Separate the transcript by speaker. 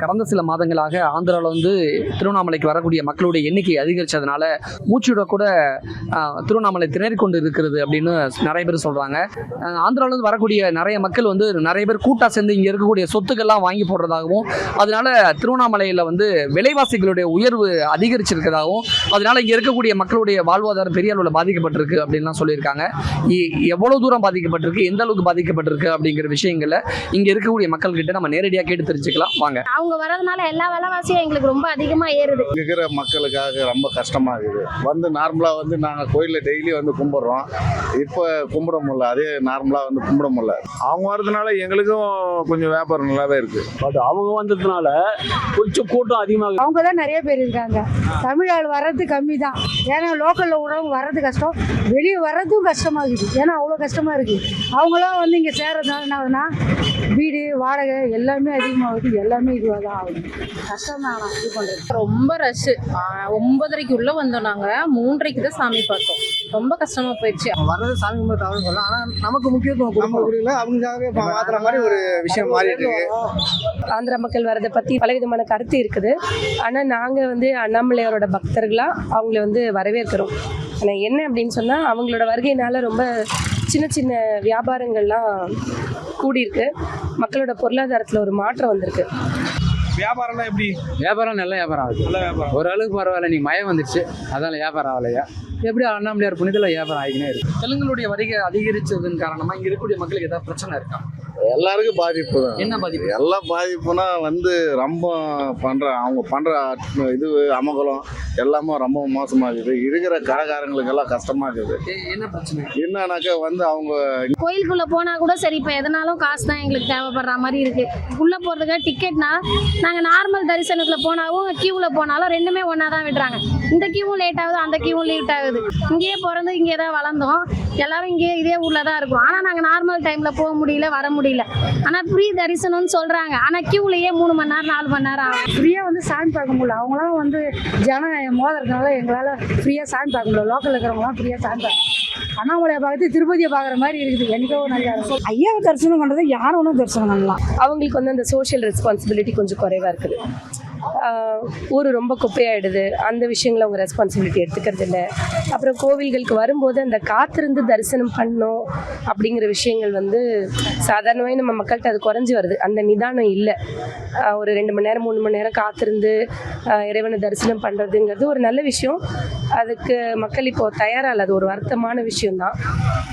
Speaker 1: கடந்த சில மாதங்களாக ஆந்திராவில் வந்து திருவண்ணாமலைக்கு வரக்கூடிய மக்களுடைய எண்ணிக்கை அதிகரித்ததுனால மூச்சுவிட கூட திருவண்ணாமலை திணறி கொண்டு இருக்கிறது அப்படின்னு நிறைய பேர் சொல்கிறாங்க. ஆந்திராவிலேருந்து வரக்கூடிய நிறைய மக்கள் வந்து நிறைய பேர் கூட்டாக சேர்ந்து இங்கே இருக்கக்கூடிய சொத்துக்கள்லாம் வாங்கி போடுறதாகவும், அதனால திருவண்ணாமலையில் வந்து விலைவாசிகளுடைய உயர்வு அதிகரிச்சிருக்கிறதாகவும், அதனால இங்கே இருக்கக்கூடிய மக்களுடைய வாழ்வாதாரம் பெரிய அளவில் பாதிக்கப்பட்டிருக்கு அப்படின்லாம் சொல்லியிருக்காங்க. எவ்வளோ தூரம் பாதிக்கப்பட்டிருக்கு, எந்த அளவுக்கு பாதிக்கப்பட்டிருக்கு அப்படிங்கிற விஷயங்களை இங்கே இருக்கக்கூடிய மக்கள்கிட்ட நம்ம நேரடியாக கேட்டு தெரிஞ்சுக்கலாம் வாங்க.
Speaker 2: அவங்க வரதுனால எல்லா விலைவாசியும் எங்களுக்கு ரொம்ப அதிகமாக ஏறுது.
Speaker 3: இருக்கிற மக்களுக்காக ரொம்ப கஷ்டமாக இருக்குது. வந்து நார்மலாக வந்து நாங்கள் கோயிலில் டெய்லி வந்து கும்பிட்றோம். இப்போ கும்பிட முடியல, அதே நார்மலாக வந்து கும்பிட முடியல. அவங்க வரதுனால எங்களுக்கும் கொஞ்சம் வியாபாரம் நல்லாவே இருக்குது.
Speaker 4: பட் அவங்க வந்ததுனால கொஞ்சம் கூட்டம் அதிகமாக.
Speaker 5: அவங்க தான் நிறைய பேர் இருக்காங்க. தமிழ் ஆள் வர்றது கம்மி தான். ஏன்னா லோக்கலில் உள்ளவங்க வர்றது கஷ்டம், வெளியே வர்றதும் கஷ்டமாக இருக்குது. ஏன்னா அவ்வளோ கஷ்டமாக இருக்குது. அவங்களாம் வந்து இங்கே சேர்றதுனால என்ன ஆகுதுன்னா வீடு வாடகை எல்லாமே அதிகமாகுது. எல்லாமே இதுவாக தான் ஆகுது. கஷ்டம் தான். ஆனால் இது பண்ணுறது
Speaker 6: ரொம்ப ரஷ்ஷு. 9:30 உள்ளே வந்தோம். நாங்கள் 3:30 தான் சாமி பார்த்தோம். ரொம்ப கஷ்டமாக போயிடுச்சு.
Speaker 1: வர்றது சாமி கும்பிட தவறு சொல்லலாம், ஆனால் நமக்கு முக்கியத்துவம் கொடுக்கல. அவங்களுக்காகவே மாற்றுற மாதிரி ஒரு விஷயம் மாறிட்டு இருக்கு.
Speaker 7: ஆந்திரா மக்கள் வரதை பற்றி பலவிதமான கருத்து இருக்குது. ஆனால் நாங்கள் வந்து அண்ணாமலையாரோட பக்தர்களாக அவங்கள வந்து வரவேற்கிறோம். ஆனால் என்ன அப்படின்னு சொன்னால் அவங்களோட வருகையினால் ரொம்ப சின்ன சின்ன வியாபாரங்கள்லாம் கூடியிருக்கு. மக்களோட பொருளாதாரத்தில் ஒரு மாற்றம் வந்திருக்கு.
Speaker 4: வியாபாரம்லாம் எப்படி?
Speaker 8: வியாபாரம் நல்ல வியாபாரம் ஆகுது.
Speaker 4: நல்ல வியாபாரம்.
Speaker 8: ஓரளவுக்கு பரவாயில்ல. நீ மழை வந்துடுச்சு, அதனால வியாபாரம் ஆகலையா? எப்படி அண்ணாமலையார் புனிதல வியாபாரம் ஆகினே இருக்கு.
Speaker 1: தெலுங்குடைய வருகை அதிகரிச்சதன் காரணமாக இங்கே இருக்கக்கூடிய மக்களுக்கு ஏதாவது பிரச்சனை இருக்கா?
Speaker 3: எல்லாருக்கும் பாதிப்பு தான்.
Speaker 1: என்ன பாதிப்பு?
Speaker 3: எல்லாம் பாதிப்புனா வந்து ரொம்ப அவங்க பண்ணுற இது அமகலம் எல்லாமே ரொம்ப மோசமாக இருக்குது. இருக்கிற கடைக்காரங்களுக்கெல்லாம் கஷ்டமாக இருக்குது.
Speaker 1: என்ன பிரச்சனை?
Speaker 3: என்னன்னாக்கா வந்து அவங்க
Speaker 2: கோயிலுக்குள்ளே போனால் கூட சரி, இப்போ எதனாலும் காசு தான் எங்களுக்கு தேவைப்படுற மாதிரி இருக்குது. உள்ளே போகிறதுக்கு டிக்கெட்னா நாங்கள் நார்மல் தரிசனத்தில் போனாலும் க்யூவில் போனாலும் ரெண்டுமே ஒன்றா தான் விடுறாங்க. இந்த க்யூவும் லேட் ஆகுது, அந்த க்யூவும் லேட் ஆகுது. இங்கேயே பிறந்து இங்கே தான் வளர்ந்தோம். எல்லாரும் இங்கேயே இதே ஊரில் தான் இருக்கும். ஆனால் நாங்கள் நார்மல் டைமில் போக முடியல, வர முடியல. ஆனால் ஃப்ரீ தரிசனம்னு சொல்கிறாங்க. ஆனால் க்யூவிலேயே 3 மணி நேரம் 4 மணி நேரம் ஆகும்.
Speaker 5: ஃப்ரீயாக வந்து சாமி பார்க்க முடியல. அவங்களாம் வந்து ஜனம் மோதுறதுனால எங்களால் ஃப்ரீயாக சாமி பார்க்க முடியல. லோக்கலில் இருக்கிறவங்களாம் ஃப்ரீயாக சாமி பார்க்க. அண்ணாமலையை பார்த்து திருப்பதியை பார்க்குற மாதிரி இருக்குது. எனக்கோ நிறையா ஐயாவை தரிசனம் பண்ணுறது யாரும் ஒன்றும் தரிசனம் பண்ணலாம்.
Speaker 7: அவங்களுக்கு வந்து அந்த சோஷியல் ரெஸ்பான்சிபிலிட்டி கொஞ்சம் குறைவாக இருக்குது. ஊர் ரொம்ப குப்பையாயிடுது. அந்த விஷயங்களை அவங்க ரெஸ்பான்சிபிலிட்டி எடுத்துக்கிறது இல்லை. அப்புறம் கோவில்களுக்கு வரும்போது அந்த காத்திருந்து தரிசனம் பண்ணணும் அப்படிங்கிற விஷயங்கள் வந்து சாதாரணமாக நம்ம மக்கள்கிட்ட அது குறைஞ்சி வருது. அந்த நிதானம் இல்லை. ஒரு 2 மணி நேரம் 3 மணி நேரம் காத்திருந்து இறைவனை தரிசனம் பண்ணுறதுங்கிறது ஒரு நல்ல விஷயம். அதுக்கு மக்கள் இப்போது தயாராக இல்லை. அது ஒரு வருத்தமான விஷயம்தான்.